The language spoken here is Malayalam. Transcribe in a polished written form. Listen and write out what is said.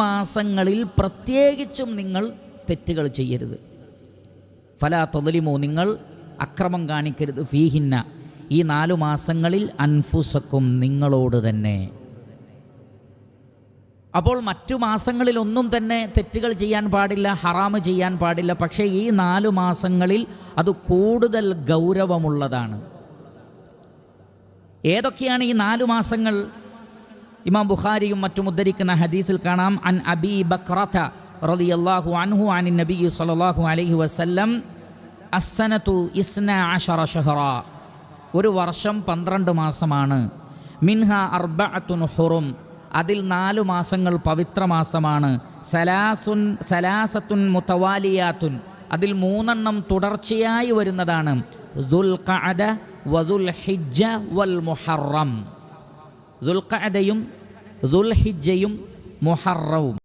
മാസങ്ങളിൽ പ്രത്യേകിച്ചും നിങ്ങൾ തെറ്റുകൾ ചെയ്യരുത്. ഫലാ തദ്ലിമൂ, നിങ്ങൾ അക്രമം കാണിക്കരുത്. ഫീഹിന്ന, ഈ 4 മാസങ്ങളിൽ അൻഫുസക്കും, നിങ്ങളോട് തന്നെ. അപ്പോൾ മറ്റു മാസങ്ങളിലൊന്നും തന്നെ തെറ്റുകൾ ചെയ്യാൻ പാടില്ല, ഹറാമ് ചെയ്യാൻ പാടില്ല. പക്ഷേ ഈ 4 മാസങ്ങളിൽ അത് കൂടുതൽ ഗൗരവമുള്ളതാണ്. ഏതൊക്കെയാണ് ഈ 4 മാസങ്ങൾ? ഇമാം ബുഖാരിയും മറ്റും ഉദ്ധരിക്കുന്ന ഹദീസിൽ കാണാം, അൻ അബീ ബക്റത റളിയല്ലാഹു അൻഹു അനിൻ നബി സ്വല്ലല്ലാഹു അലൈഹി വസല്ലം അസ്സനതു 12 ശഹറ, ഒരു വർഷം 12 മാസമാണ്. മിൻഹ അർബഅത്തുൻ ഹുറും, അതിൽ 4 മാസങ്ങൾ പവിത്രമാസമാണ്. സലാസത്തുൻ മുതവാലിയാത്തുൻ, അതിൽ 3 തുടർച്ചയായി വരുന്നതാണ്. ദുൽഖഅദ വദുൽഹിജ്ജ വൽ മുഹറം, ദുൽഖഅദയും ദുൽഹിജ്ജയും മുഹറവും.